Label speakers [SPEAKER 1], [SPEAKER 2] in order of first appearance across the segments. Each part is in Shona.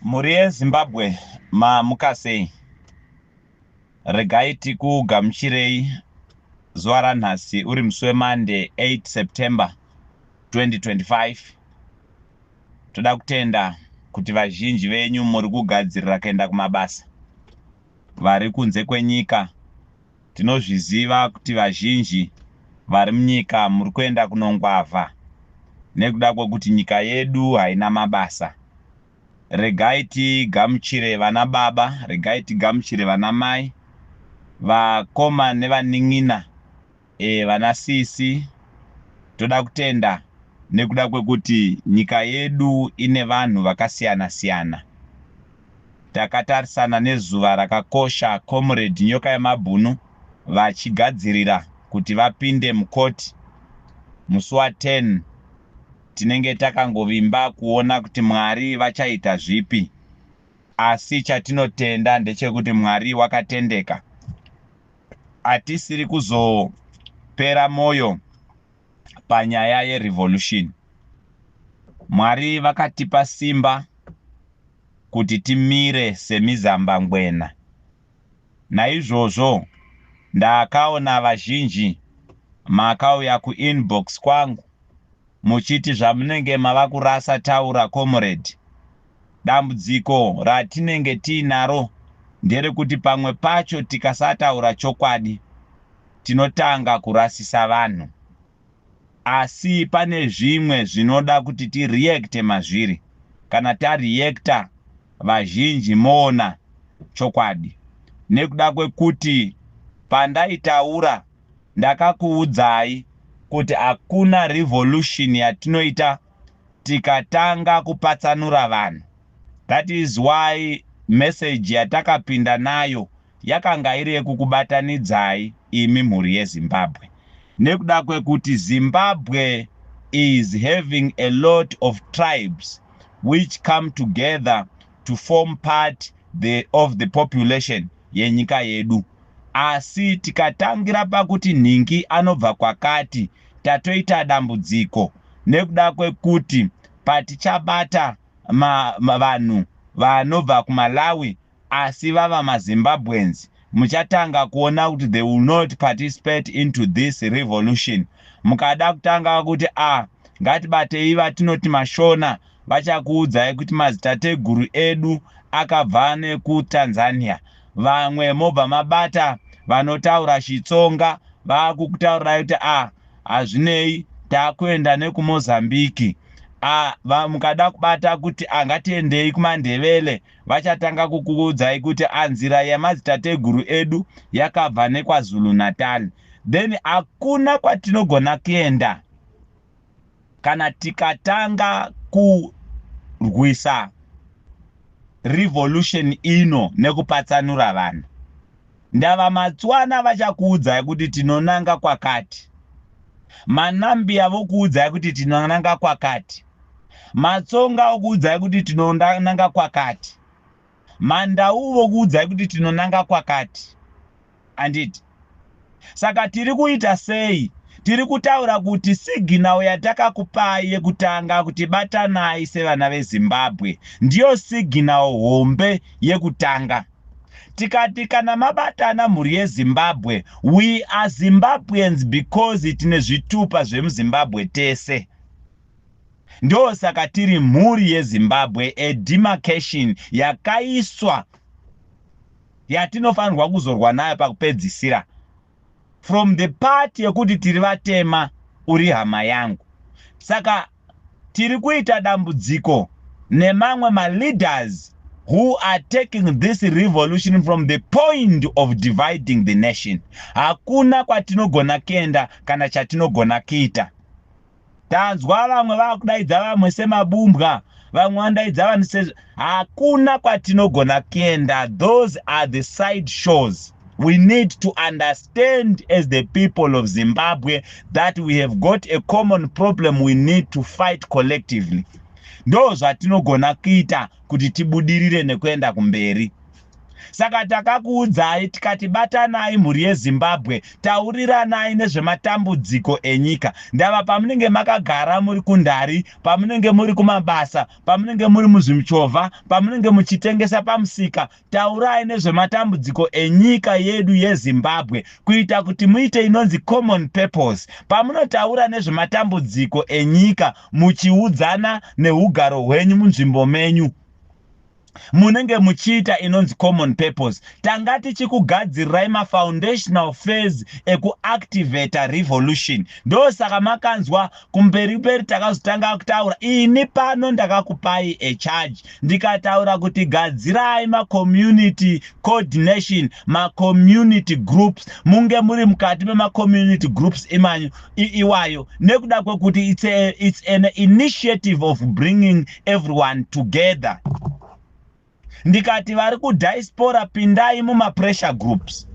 [SPEAKER 1] Muri yeZimbabwe mamuka sei? Regai tikugamuchirei zuva ranhasi uri musi weMonday 8 September 2025. Toda kutenda kuti vazhinji venyu muri kugadzirira kuenda kumabasa. Vari kunze kwenyika tinozviziva kuti vazhinji vari munyika muri kuenda kunongwavha nekuda kwekuti nyika yedu haina mabasa. Regai tigamuchire vana baba, regai tigamuchire vana mai, vakoma nevanin'ina, vana sisi. Toda kutenda nekuda kwekuti nyika yedu ine vanhu vakasiyana siyana. Takatarisana nezuva rakakosha Comrade Nyoka Yemabhunu vachigadzirira kuti vapinde mukoti musi wa10. Tinenge takangovimba kuona kuti Mwari vachaita zvipi, asi chatinotenda ndechekuti Mwari wakatendeka. Hatisiri kuzopera moyo panyaya yerevolution. Mwari vakatipa simba kuti timire semizambangwena. Naizvozvo ndakaona vazhinji makauya kuinbox kwangu muchiti zvamunenge mava kurasa taura comrade. Dambudziko ratinenge tiinaro nderekuti pamwe pacho tikasataura chokwadi tinotanga kurasisa vanhu, asi pane zvimwe zvinoda kuti tireacte mazviri. Kana tareacta vazhinji moona chokwadi. Nekuda kwekuti pandaitaura ndakakuudzai kuti hakuna revolution yatinoita tikatanga kupatsanura vanhu. That is why message yatakapinda nayo yakanga iri yekukubatanidzai imi mhuri yeZimbabwe. Nekuda kwekuti Zimbabwe is having a lot of tribes which come together to form part of the population yenyika yedu. Asi tikatangira pakuti nhingi anobva kwakati tatoita dambudziko, nekuda kwekuti patichabata vanhu vanobva kuMalawi asi vava maZimbabweans, muchatanga kuona kuti they will not participate into this revolution. Mukada kutanga kuti ngatibatei vatinoti mashona, vachakuudzai kuti madzitateguru edu akabva nekuTanzania. Vamwe mobva mabata vanotaura Chitsonga vakukutaurirai kuti hazvinei takuenda nekuMozambique. Mukada kubata kuti ngatiendei kumaNdebele, vachatanga kukuudzai kuti nzira yemadzitateguru edu yakabva neKwaZulu Natal. Then hakuna kwatinogona kuenda kana tikatanga kurwisa revolution ino nekupatsanura vanhu. Ndava Matswana vachakuudzai kuti tinonanga kwakati, maNambia vokuudzai kuti tinonanga kwakati, Matsonga vokuudzai kuti tinonanga kwakati, Mandau vokuudzai kuti tinonanga kwakati. Anditi saka tiri kuita sei? Tiri kutaura kuti signal yatakakupai yekutanga kuti batanai sevana veZimbabwe ndiyo signal hombe yekutanga. Tikati kana mabatana mhuri yeZimbabwe, we are Zimbabweans because tine zvitupa zvemuZimbabwe tese. Ndo saka tiri mhuri yeZimbabwe, a demarcation yakaiswa yatinofanirwa kuzorwa nayo pakupedzisira. From the part yekuti tiri vatema uri hama yangu. Saka tiri kuita dambudziko nemamwe leaders who are taking this revolution from the point of dividing the nation. Hakuna kwatinogona kuenda kana chatinogona kuita. Tanzwa vamwe vakudaidza vamwe semabumbwa, vamwe vandaidza vanhu hakuna kwatinogona kuenda. Those are the side shows. We need to understand as the people of Zimbabwe that we have got a common problem we need to fight collectively. Ndo zvatinogona kuita kuti tibudirire nekuenda kumberi. Saka takakuudzai tikati batanai mhuri yeZimbabwe, tauriranai nezvematambudziko enyika. Ndava pamunenge makagara muri kundari, pamunenge muri kumabasa, pamunenge muri muzvimichovha, pamunenge muchitengesa pamusika, taurai nezvematambudziko enyika yedu yeZimbabwe kuita kuti muite inonzi common purpose. Pamunotaura nezvematambudziko enyika muchiudzana neugaro hwenyu munzvimbo menyu, munenge muchiita inonzi common purpose. Tanga tichikugadzirirai mafoundational phase ekuactivata revolution. Ndosaka makanzwa kumberi takazotanga kutaura ini pano ndakakupai echarge ndikataura kuti gadzirai macommunity coordination, macommunity groups, munge muri mukati memacommunity groups iwayo, nekuda kwekuti it's an initiative of bringing everyone together. Ndikati vari kudiaspora pindai pressure groups.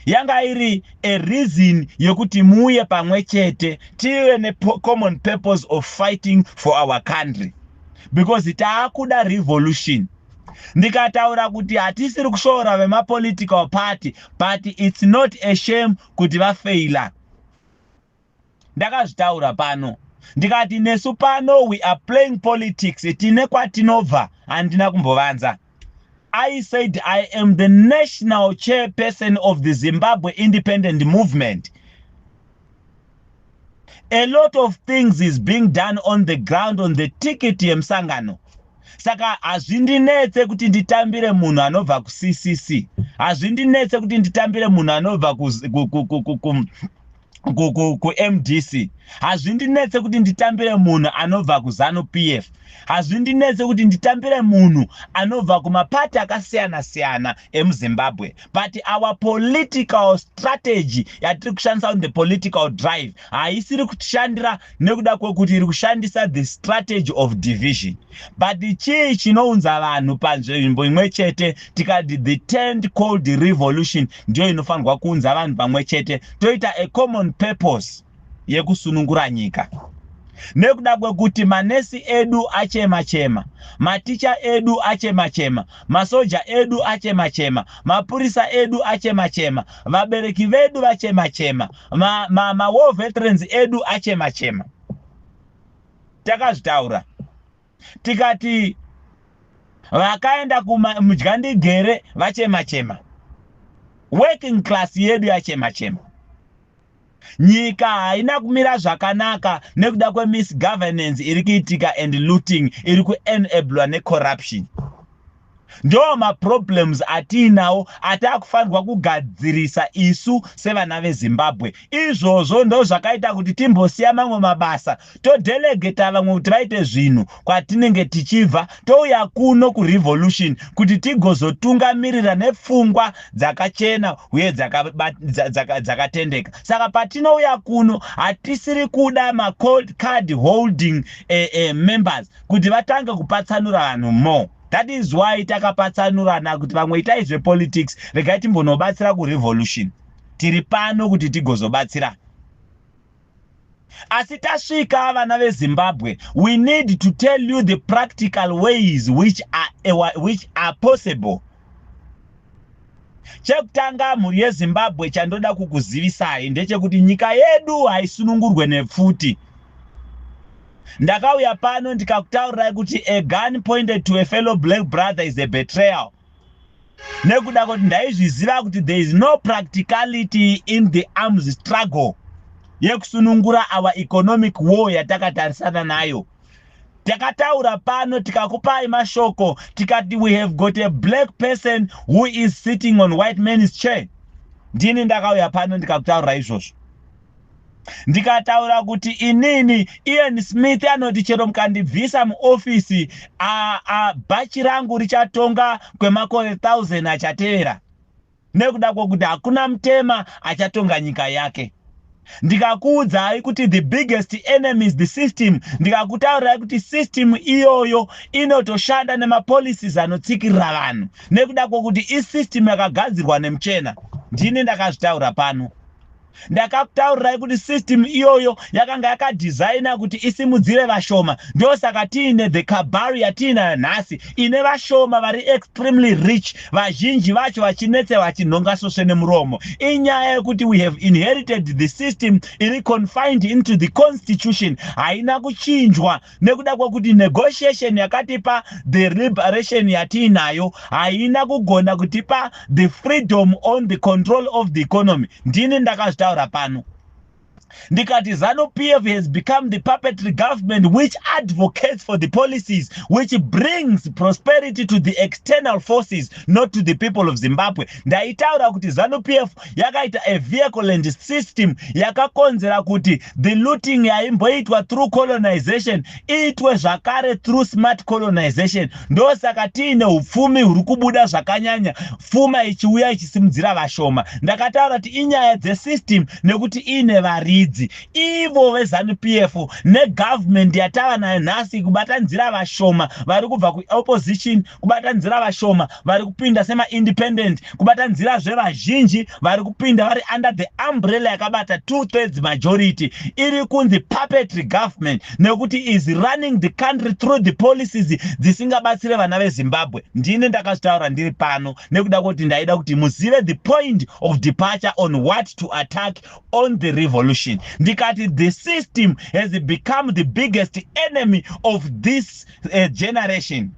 [SPEAKER 1] Yanga iri a reason yokuti muye pamwe chete tive ne common purpose of fighting for our country, because taakuda revolution. Ndikataura kuti hatisiri kushora vemapolitical party, but it's not a shame kuti vafaila. Ndakazvitaura pano. Ndikati nesu pano we are playing politics, tine kwatinobva handina kumbovanza. I said I am the national chairperson of the Zimbabwe Independent Movement. A lot of things is being done on the ground on the ticket yemsangano. Saka hazvindinetse kuti nditambire munhu anobva ku-CCC. Hazvindinetse kuti nditambire munhu anobva ku-MDC. Hazvindinetse kuti nditambire munhu anobva kuZANU-PF. Hazvindinetse kuti nditambire munhu anobva kumapati akasiyana-siyana emuZimbabwe. But our political strategy yatiri kushandisa on the political drive haisiri kutishandira nekuda kwekuti iri kushandisa the strategy of division. But chii chinounza vanhu panzvimbo imwe chete tikati the tent called revolution ndio inofanirwa kuunza vanhu pamwe chete toita a common purpose yekusunungura nyika. Nekuda kwekuti manesi edu achema-chema, maticha edu achema-chema, masoja edu achema-chema, mapurisa edu achema-chema, vabereki vedu vachema-chema, war veterans edu achema-chema. Takazvitaura. Tikati vakaenda kumudyandigere vachema-chema. Working class yedu yachema-chema. Nyika haina kumira zvakanaka nekuda kwemisgovernance iri kuitika and looting iri kuenablwa necorruption. Ndo maproblems atinawo atakufanirwa kugadzirisa isu sevana veZimbabwe. Izvozvo ndo zvakaita kuti timbosiya mamwe mabasa, todelegeta vamwe kuti vaite zvinhu kwatinenge tichibva touya kuno kurevolution kuti tigozotungamirira nepfungwa dzakachena uye dzakatendeka. Saka patinouya kuno hatisiri kuda card holding members kuti vatange kupatsanura vanhu more. That is why takapatsanurana kuti vamwe itai zvepolitics, regai timbonobatsira kurevolution. Tiri pano kuti tigozobatsira. Asi tasvika vana veZimbabwe, we need to tell you the practical ways which are possible. Chekutanga mhuri yeZimbabwe chandoda kukuzivisai ndechekuti nyika yedu haisunungurwe nepfuti. Ndakauya pano ndikakutaurirai kuti a gun pointed to a fellow black brother is a betrayal. Nekuda kuti ndaizviziva kuti there is no practicality in the arms struggle yekusunungura our economic war yatakatarisana nayo. Takataura pano tikakupai mashoko tikati we have got a black person who is sitting on white man's chair. Ndini ndakauya pano ndikakutaura izvozvo. Ndikataura kuti inini Ian Smith anoti chero mukandibvisa muofisi bhachi rangu richatonga kwemakore 1000 achatevera. Nekuda kwekuti hakuna mutema achatonga nyika yake. Ndikakuudzai kuti the biggest enemy is the system. Ndikakutaurirai kuti system iyoyo inotoshanda nemapolicies anotsikirira vanhu. Nekuda kwekuti isystem yakagadzirwa nemuchena. Ndini ndakazvitaura pano. Ndakakutaurirai kuti system iyoyo yakanga yakadesigna kuti isimudzire vashoma. Ndosaka tiine the kabari yatiinayo nhasi ine vashoma vari extremely rich, vazhinji vacho vachinetse vachinhonga sosve nemuromo. Inyaya yekuti we have inherited the system iri confined into the constitution, haina kuchinjwa nekuda kwekuti negotiation yakatipa the liberation yatiinayo haina kugona kutipa the freedom on the control of the economy. Ndini ndakazvitaura pano ndikati ZANU-PF has become the puppetry government which advocates for the policies which brings prosperity to the external forces, not to the people of Zimbabwe. Ndaitaura kuti ZANU-PF yakaita a vehicle and system yakakonzera kuti the looting yaimboitwa through colonization itwe zvakare through smart colonization. Ndosaka tiine upfumi huri kubuda zvakanyanya, pfuma ichiuya ichisimudzira vashoma. Ndakataura kuti inyaya dzesystem nekuti ine varidzi ivo veZANU-PF negovernment yatava nayo nhasi kubatanzira vashoma vari kubva kuopposition, kubatanzira vashoma vari kupinda sema-independent, kubatanzira zvevazhinji vari kupinda vari under the umbrella yakabata 2/3 majority. Iri kunzi puppetry government nekuti is running the country through the policies dzisingabatsire vana veZimbabwe. Ndine ndakazvitaura ndiri pano nekuda kuti ndaida kuti muzive the point of departure on what to attack on the revolution. Ndikati the system has become the biggest enemy of this generation,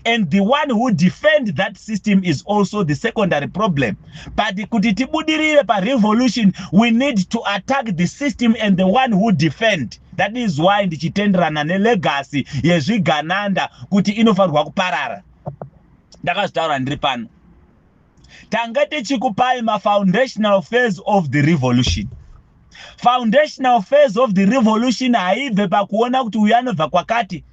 [SPEAKER 1] and the one who defend that system is also the secondary problem. But kuti tibudirire pa revolution, we need to attack the system and the one who defend. That is why ndichitenderana nelegacy yezvigananda kuti inofanirwa kuparara. Ndakazvitaura ndiri pano. Tanga tichikupai ma-foundational phase of the revolution. Foundational phase of the revolution haibve pakuona kuti uyu anobva kwakati,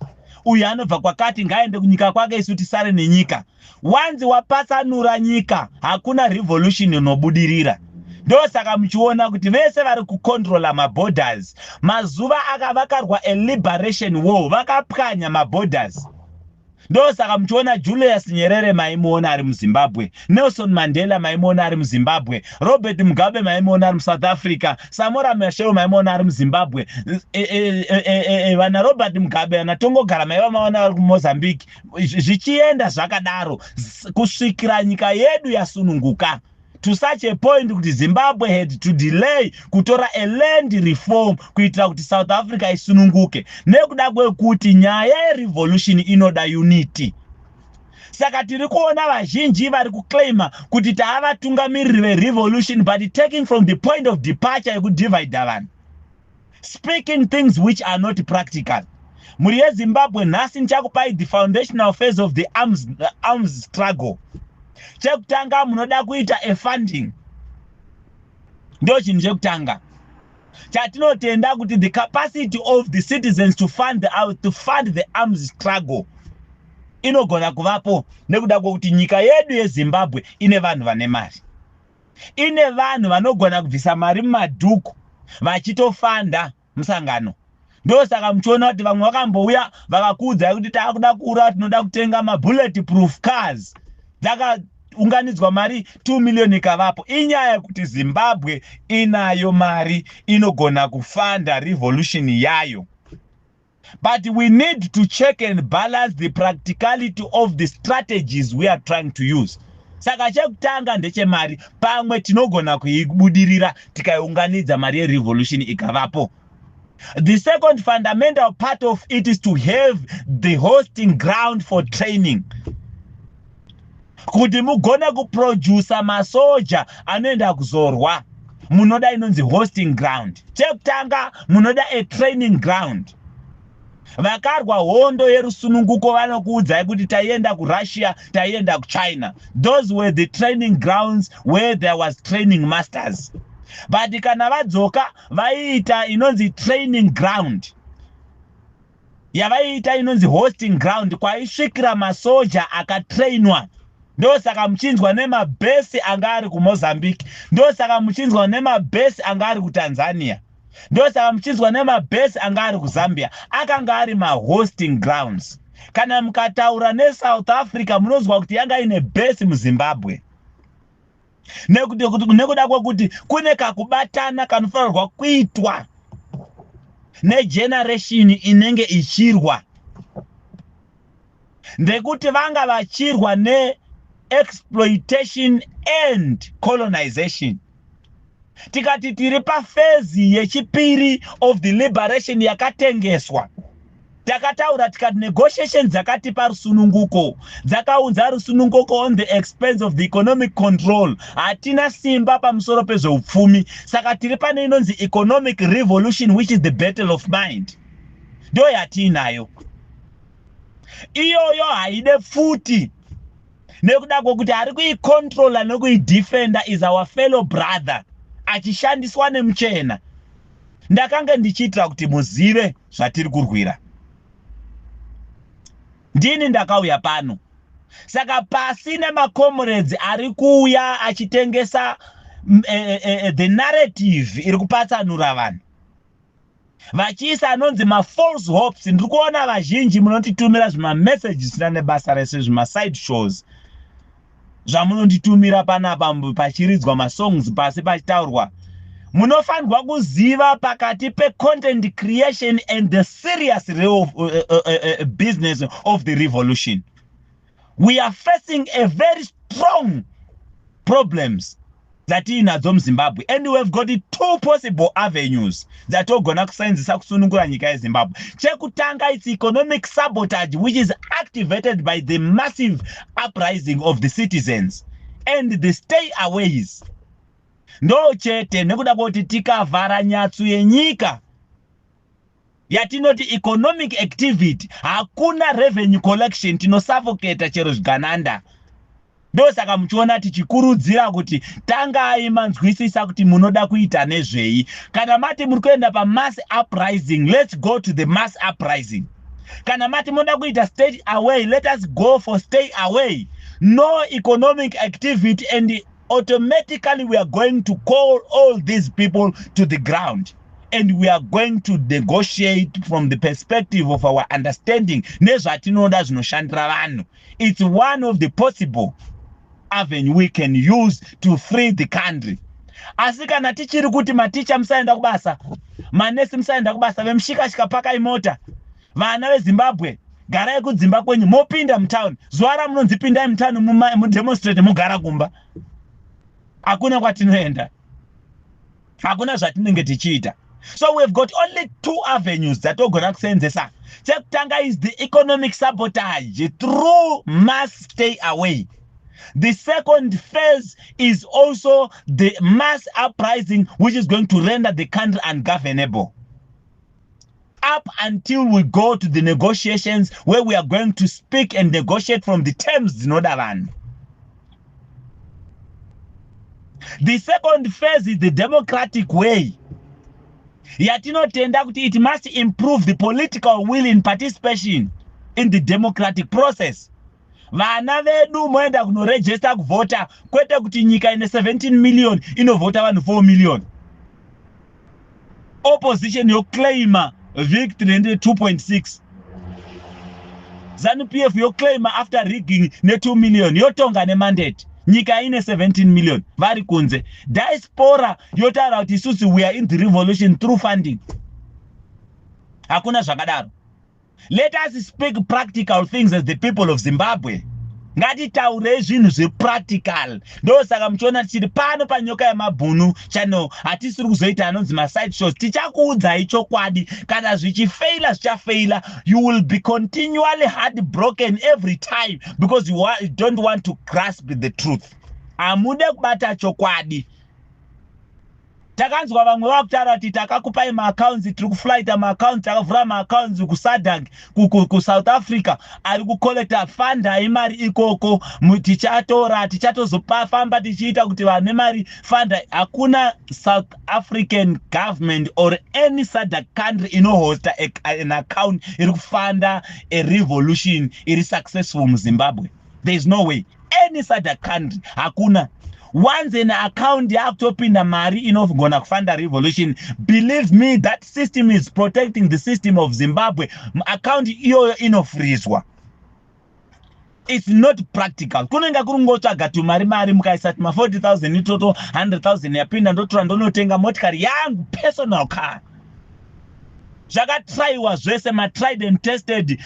[SPEAKER 1] uyu anobva kwakati, ngaende kunyika kwake isu tisare nenyika. Wanzi wapatsanura nyika hakuna revolution inobudirira. Ndosaka muchiona kuti vese vari kucontrola maborders. Mazuva akavakarwa a liberation war vakapwanya maborders. Ndosaka muchiona Julius Nyerere maimuona ari muZimbabwe, Nelson Mandela maimuona ari muZimbabwe, Robert Mugabe maimuona ari muSouth Africa, Samora Machel maimuona ari muZimbabwe, vana Robert Mugabe vana Tongogara maivamaona ari kuMozambique. Zvichienda zvakadaro kusvikira nyika yedu yasununguka to such a point kuti Zimbabwe had to delay kutora a land reform kuitira kuti South Africa isununguke, nekuda kwekuti nyaya yerevolution inoda unity. Saka tiri kuona vazhinji vari kuclaima kuti taavatungamiriri verevolution but taking from the point of departure yekudivide vanhu, speaking things which are not practical. Muri yeZimbabwe nhasi ndichakupai the foundational phase of the arms struggle. Chekutanga munoda kuita a funding. Ndio chinhu chekutanga. Chatinotenda kuti the capacity of the citizens to fund the arms struggle inogona kuvapo nekuda kwokuti nyika yedu yeZimbabwe ine vanhu vane mari. Ine vanhu vanogona kubvisa mari mumadhuku vachitofanda musangano. Ndosaka muchiona kuti vamwe vakambouya vakakuudzai kuti taakuda kuura tinoda kutenga ma-bulletproof cars. Unganidzwa mari 2 million ikavapo. Inyaya yekuti Zimbabwe inayo mari inogona kufanda revolution yayo. But we need to check and balance the practicality of the strategies we are trying to use. Saka chekutanga ndechemari, pamwe tinogona kuibudirira tikaiunganidza mari yerevolution ikavapo. The second fundamental part of it is to have the hosting ground for training. Kuti mugone kuproduce masoja anoenda kuzorwa, munoda inonzi hosting ground. Chekutanga munoda a training ground. Vakarwa hondo yerusununguko vanokuudzai kuti taienda kuRussia, taienda kuChina. Those were the training grounds where there was training masters. But kana vadzoka vaiita inonzi training ground, yavaiita inonzi hosting ground, kwaisvikira masoja akatrainwa. Ndosaka muchinzwa nemabhesi anga ari kuMozambique, ndosaka muchinzwa nemabhesi anga ari kuTanzania, ndosaka muchinzwa nemabhesi anga ari kuZambia, akanga ari ma-hosting grounds. Kana mukataura neSouth Africa munozwa kuti yanga ine bhesi muZimbabwe. nekuda kwekuti kune kakubatana kanofanirwa kuitwa negeneration inenge ichirwa, ndekuti vanga vachirwa ne-exploitation and colonization. Tikati tiri pafezi yechipiri of the liberation yakatengeswa, takataura tikati negotiations dzakatipa rusununguko, dzakaunza rusununguko on the expense of the economic control. Hatina simba pamusoro pezveupfumi, saka tiri pane inonzi economic revolution, which is the battle of mind. Ndo yatinayo iyoyo, haide futi nekuda kwokuti ari kuicontrola nekuidefenda is our fellow brother, achishandiswa nemuchena. Ndakanga ndichitira kuti muzive zvatiri kurwira. Ndini ndakauya pano, saka pasi nemacomrades ari kuuya achitengesa the narrative iri kupatsanura vanhu, vachiisa anonzi ma-false hopes. Ndiri kuona vazhinji munotitumira zvima-messages nebasa rese, zvima-side shows zvamunonditumira panapa pachiridzwa masongs pasi pachitaurwa. Munofanirwa kuziva pakati pe-content creation and the serious business of the revolution. We are facing a very strong problems that inadzo muZimbabwe, and we have got two possible avenues that ogona kusainzisa kusunungura nyika yeZimbabwe. Chekutanga, it's economic sabotage, which is activated by the massive uprising of the citizens and the stayaways. Ndo chete nekuda kuti tikavhara nyatsu yenyika yatinoti economic activity, hakuna revenue collection, tinosuffocatea chero zvigananda. Ndo saka muchiona tichikurudzira kuti tangai manzwisisa kuti munoda kuita nezvei. Kana mati muri kuenda pa-mass uprising, let's go to the mass uprising. Kana mati munoda kuita stay away, let us go for stay away. No economic activity, and automatically we are going to call all these people to the ground, and we are going to negotiate from the perspective of our understanding. Nezvatinoda zvinoshandira vanhu. It's one of the possible avenue we can use to free the country. Asi kana tichiri kuti maticha musaenda kubasa, manesi musaenda kubasa, vemushikashika paka imota, vana veZimbabwe garai kudzimba kwenyu, mopinda mutown. Zuva ramunonzipindai mutown mudemonstrate mugara kumba, hakuna kwatinoenda, hakuna zvatinenge tichiita. So we've got only two avenues that ogona kuseenzesa. Chekutanga is the economic sabotage through mass stay away. The second phase is also the mass uprising, which is going to render the country ungovernable. Up until we go to the negotiations where we are going to speak and negotiate from the terms dzinoda vanhu. The second phase is the democratic way. Yatinotenda kuti it must improve the political will in participation in the democratic process. Vana vedu moenda kunoregister kuvota, kwete kuti nyika ine 17 million inovota vanhu 4 million. Opposition yoclaima victory ende 2.6. ZANU-PF yoclaima after rigging ne 2 million yotonga ne mandate. Nyika ine 17 million vari kunze. Diaspora yotaura kuti isusu we are in the revolution through funding. Hakuna zvakadaro. Let us speak practical things as the people of Zimbabwe. Ngatitaure zvinhu zvepractical. Ndo saka muchiona tichiri pano panyoka yamabhunu channel, hatisiri kuzoita anonzi ma-side shows. Tichakuudzai chokwadi. Kana zvichifeila zvichafeila, you will be continually heartbroken every time because you don't want to grasp the truth. Amude kubata chokwadi. Takanzwa vamwe vakutaura kuti takakupai ma-accounts, tiri kuflighta ma-accounts, takavhura ma-accounts kuSADC, kuSouth Africa, ari kukolekta fanda imari ikoko, tichatora, tichatozofamba tichiita kuti vane mari fanda. Hakuna South African government or any SADC country inohosta an account iri kufanda a revolution iri successful muZimbabwe. There is no way. Any SADC country, hakuna. Once an account yakutopinda mari inogona kufanda revolution, believe me, that system is protecting the system of Zimbabwe. Account iyoyo inofrizwa. It's not practical. Kunenga kurungotsvaga tumari mukaisa tuma 40,000 itoto 100,000 yapinda ndotora ndonotenga motikari yangu personal car. Zvakatraiwa zvese tried and tested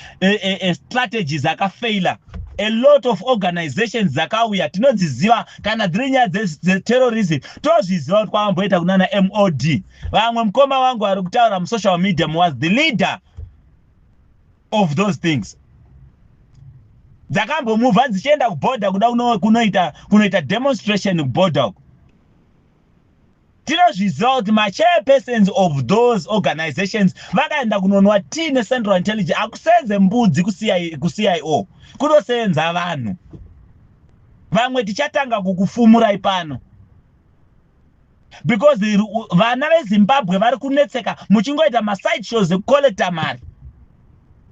[SPEAKER 1] strategies akafaila. A lot of organizations dzakauya tinodziziva kana dziri nyaya dzeterrorism tozviziva kuti kwavamboita kunana MOD. Vamwe mukoma wangu ari kutaura musocial media was the leader of those things. Dzakambomuvha dzichienda kuborder kuda kunoita demonstration kuborder. Tinozviziva kuti chairpersons of those organizations vakaenda kunonwa tea neCentral Intelligence akusenze mbudzi ku-CIO kunosenza vanhu. Vamwe tichatanga kukufumurai pano. Because vana veZimbabwe vari kunetseka muchingoita side shows ekukolekta mari.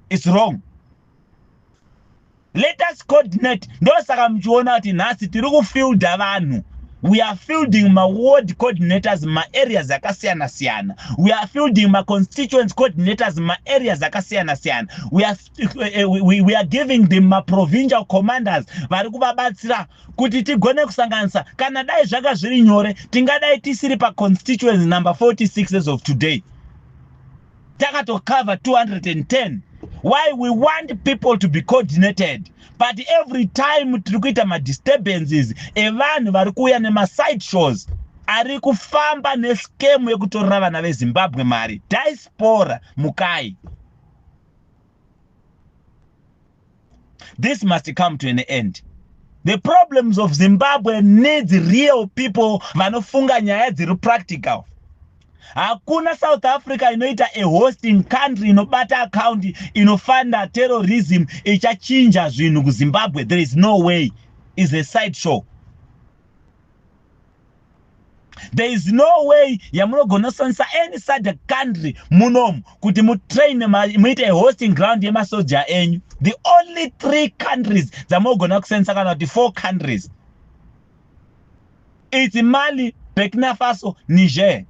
[SPEAKER 1] It's wrong. Let us coordinate. Ndosaka muchiona kuti nhasi tiri kufielda vanhu. We are fielding my ward coordinators in my areas akasiyana siyana. We are fielding my constituents coordinators in my areas akasiyana siyana. We are giving them my provincial commanders vari kuvabatsira kuti tigone kusanganisa kana dai zvaka zviri nyore tingadai tisiri pa constituency number 46 as of today. Takato cover 210. Why we want people to be coordinated. But every time tirikuita disturbances, evanhu vari kuuya side shows ari kufamba nescheme yekutorera vana veZimbabwe mari. Diaspora mukai. This must come to an end. The problems of Zimbabwe needs real people vanofunga nyaya dziri practical. Hakuna South Africa inoita a hosting country inobata account inofanda terrorism ichachinja zvinhu kuZimbabwe. There is no way. It's a sideshow. There is no way yamunogona sansa any such country munomu kuti mutrain muite a hosting ground yemasoja enyu. The only 3 countries dzamogona kusensa kana kuti 4 countries. It's Mali, Burkina Faso, Niger.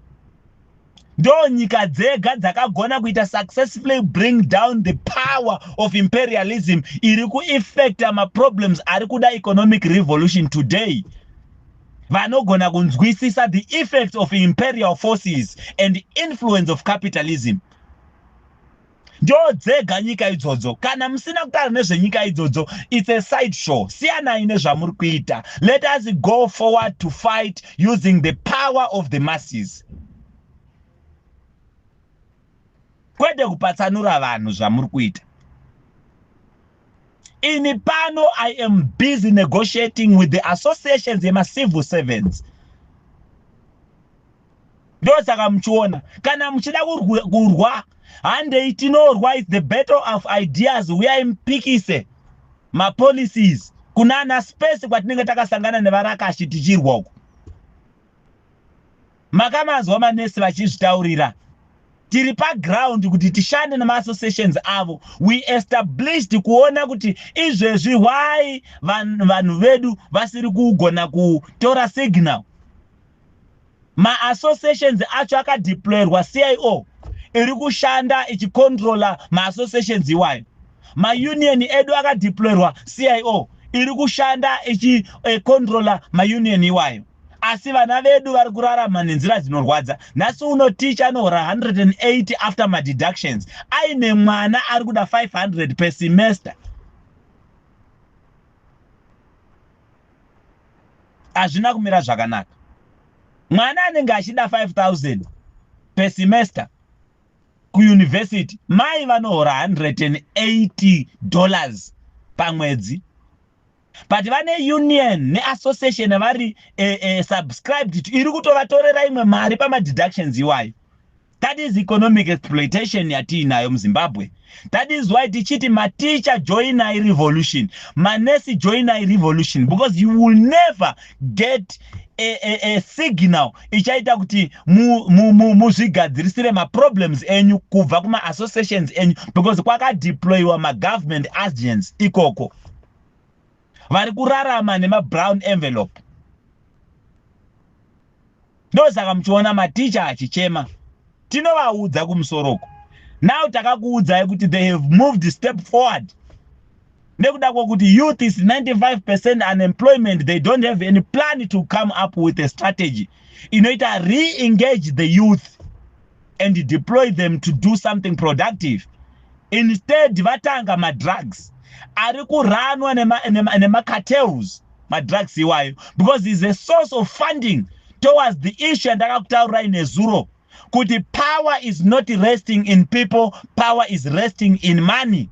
[SPEAKER 1] Ndo nyika dzega dzakagona kuita successfully bring down the power of imperialism iri kueffecta problems ari kuda economic revolution today. Vanogona kunzwisisa the effects of imperial forces and the influence of capitalism. Ndo dzega nyika idzodzo. Kana musina kutaura nezvenyika idzodzo, it's a side show. Siyanai nezvamuri kuita. Let us go forward to fight using the power of the masses. Kwede kupatsanura vanhu zvamuri kuita. Ini pano I am busy negotiating with the associations yema civil servants. Ndosaka muchiona kana muchida kurwa handei tinorwa is the battle of ideas. We are impikise ma policies kunana space kwatinenge takasangana nevarakashi tichirwa uko. Makamazwa manesi vachizvitaurira. Tiri pa ground kuti tishande nema associations avo. We established kuona kuti izvezvi why vanhu vedu vasiri kugona kutora signal. Ma associations acho akadeployerwa CIO iri kushanda ichicontrola ma associations iwayo. Ma union edu akadeployerwa CIO iri kushanda ichicontrola ma union iwayo. Asi vana vedu vari kurarama nenzira dzinorwadza. Nhasi unoticha anohora 180 after my deductions. Aine mwana ari kuda 500 per semester. Hazvina kumira zvakanaka. Mwana anenge achida 5,000 per semester kuuniversity. Mai vanohora $180 pamwedzi. But vane union ne-association vari subscribed to iri kutovatorera imwe mari pama deductions iwayo. That is economic exploitation yatiinayo muZimbabwe. That is why tichiti maticha join a revolution, manesi join a revolution, because you will never get a signal ichaita kuti muzvigadzirisire ma problems enyu kubva kuma associations enyu, because kwakadeployiwa ma government agents ikoko vari kurarama nema brown envelope. Ndosaka muchiona maticha achichema. Tinovaudza kumusoroko. Now takakuudzai kuti they have moved a step forward. Nekuda kwokuti youth is 95% unemployment. They don't have any plan to come up with a strategy. Inoita re-engage the youth and deploy them to do something productive. Instead, vatanga madrugs. Ari kuranwa nema cartels. Madrugs iwayo. Because it's a source of funding towards the issue and ndakakutaura inezuro. Kuti power is not resting in people, power is resting in money.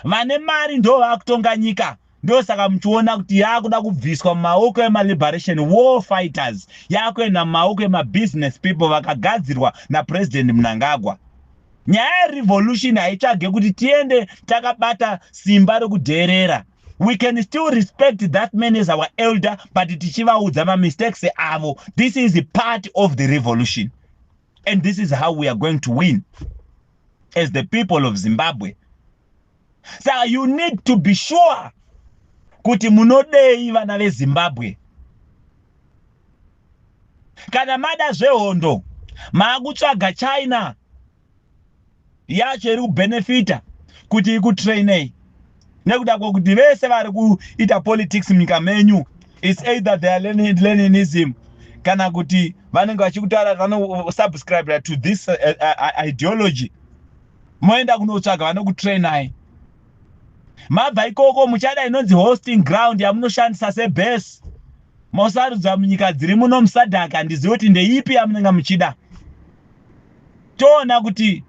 [SPEAKER 1] Vane mari ndo vakutonga nyika. Ndo saka mchiona kuti yakuda kubviswa mumaoko ema liberation war fighters. Yakuenda mumaoko ema business people vakagadzirwa na President Mnangagwa. Nyaya revolution haitsvage kuti tiende takabata simba rekudherera. We can still respect that man as our elder, but tichivaudza ma mistakes avo. This is a part of the revolution. And this is how we are going to win as the people of Zimbabwe. So you need to be sure kuti munodei vana veZimbabwe. Kana mada zvehondo, maakutsvaga China yacho iri kubenefita kuti ikutrainei. Nekuda kwokuti vese vari kuita politics munyika menyu, it's either they are Leninism kana kuti vanenge vachikutaura vano subscribe to this ideology. Moenda kunotsvaga vanokutrainai. Mabva ikoko muchada inonzi hosting ground yamunoshandisa sebase. Mosarudza munyika dziri muno musadhaka ndizive kuti ndeipi yamunenge muchida. Toona kuti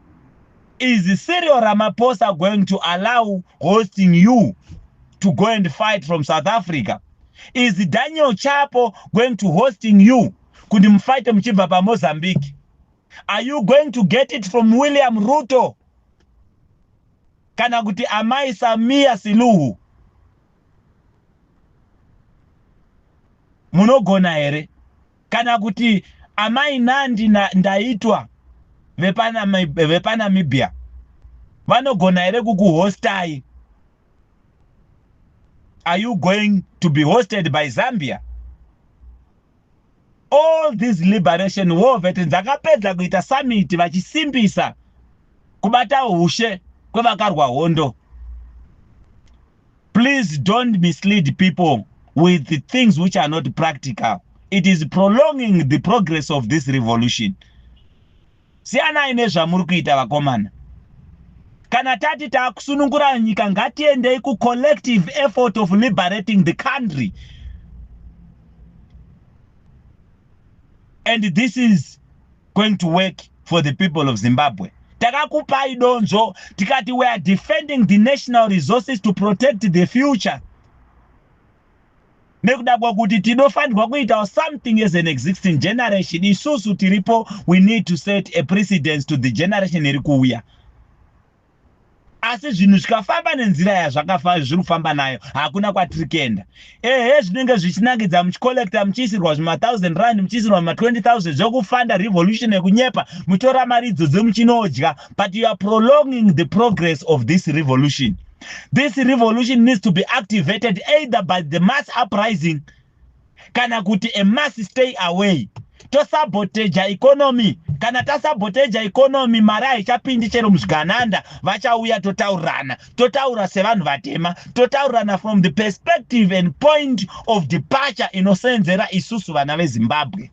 [SPEAKER 1] is Cyril Ramaphosa going to allow hosting you to go and fight from South Africa? Is Daniel Chapo going to hosting you kuti mfight mchibva pa Mozambique? Are you going to get it from William Ruto? Kana kuti Amai Samia Suluhu? Munogona here? Kana kuti Amai Nandi na Ndaitwa vepanamibia vanogona here kukuhostai? Are you going to be hosted by Zambia? All these liberation war veterans vakapedza kuita summit vachisimbisa kubata ushe kwevakarwa hondo. Please don't mislead people with the things which are not practical. It is prolonging the progress of this revolution. Siyana ine zvamuri kuita vakomana. Kana tati takusunungura nyika ngatiendei ku collective effort of liberating the country. And this is going to work for the people of Zimbabwe. Takakupai donzo tikati we are defending the national resources to protect the future. Nekuda kwakuti tinofanirwa kuita something as an existing generation. Isusu tiripo, we need to set a precedence to the generation iri kuuya. Asi zvinhu zvikafamba nenzira yazvakafa zviri kufamba nayo hakuna kwatiri kuenda. Zvinenge zvichinangidza muchikolekta muchiisirwa zvima 1000 rand muchiisirwa zvima 20,000 zvokufanda revolution yekunyepa muchitora mari idzodzo muchinodya, but you are prolonging the progress of this revolution. This revolution needs to be activated either by the mass uprising kana kuti a mass stay away. To sabotage economy. Kana ta sabotage economy mara haichapindi chero muzvigananda vachauya totaurana. Totaura sevanhu vatema. Totaurana from the perspective and point of departure inosenzera isusu vana veZimbabwe.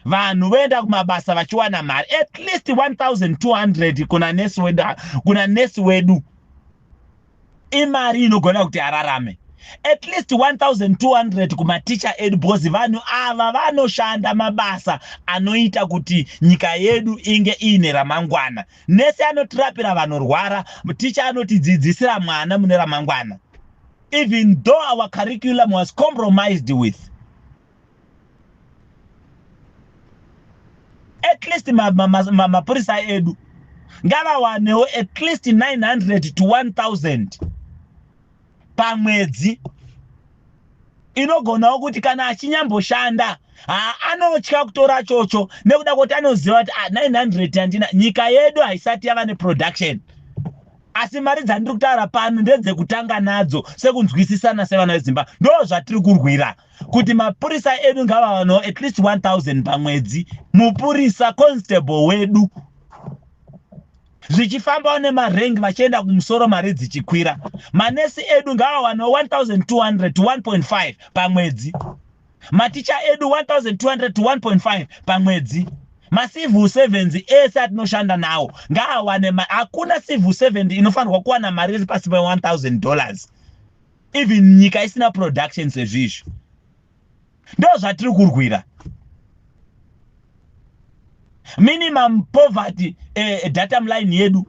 [SPEAKER 1] Vanhu voenda kumabasa vachiwana mari at least 1,200 kuna nesi wedu. Imari inogona kuti ararame. At least 1,200 kumaticha edu because vanhu ava vanoshanda mabasa anoita kuti nyika yedu inge ine ramangwana. Nesi anotirapira vanorwara, ticha anotidzidzisira mwana mune ramangwana. Even though our curriculum was compromised with. At least mapurisa edu ngavawanewo at least 900 to 1,000 pamwedzi. Inogona kuti kana achinyamboshanda anotya kutora chocho nekuda kuti anoziva kuti 900 handina, nyika yedu haisati yava neproduction. Asi mari dzandiri kutaura pano ndedzekutanga nadzo sekunzwisisana sevana veZimbabwe. Ndo zvatiri kurwira kuti mapurisa edu ngavawanewo at least 1,000 pamwedzi. Mupurisa constable wedu zvichifambawo nemarengi vachienda kumusoro, mari dzichikwira. Manesi edu ngavawana 1200 to 1.5 pamwedzi. Maticha edu 1200 to 1.5 pamwedzi. Macivil servants ese atinoshanda nawo ngaawane. Hakuna civil servant inofanirwa kuwana mari iri pasi pe$1000 even nyika isina production sezvizvo. Ndo zvatiri kurwira. Minimum poverty datum line yedu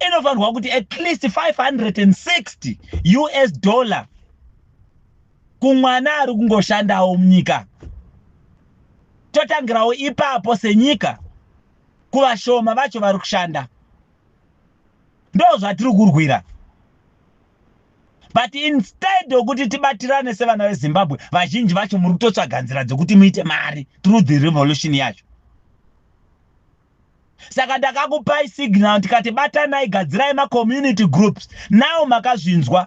[SPEAKER 1] inofanirwa kuti at least $560 kumwana ari kungoshandawo munyika. Totangirawo ipapo senyika kuvashoma vacho vari kushanda. Ndo zvatiri kurwira. But instead yokuti tibatirane sevana veZimbabwe, vazhinji vacho muri kutotsvaga nzira dzokuti muite mari through the revolution yacho. Saka ndakakupai signal ndikati batanai, gadzirai ma-community groups. Nawo makazvinzwa.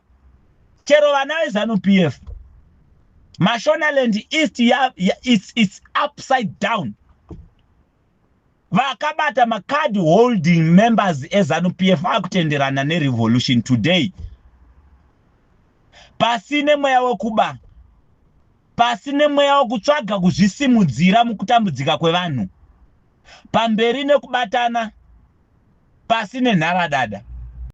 [SPEAKER 1] Chero vana veZANU-PF. Mashonaland East it's upside down. Vakabata ma-card holding members eZANU-PF vakutenderana ne-revolution today. Pasine mweya wekuba. Pasine mweya wekutsvaga kuzvisimudzira mukutambudzika kwevanhu. Pamberi nekubatana pasine nharadada.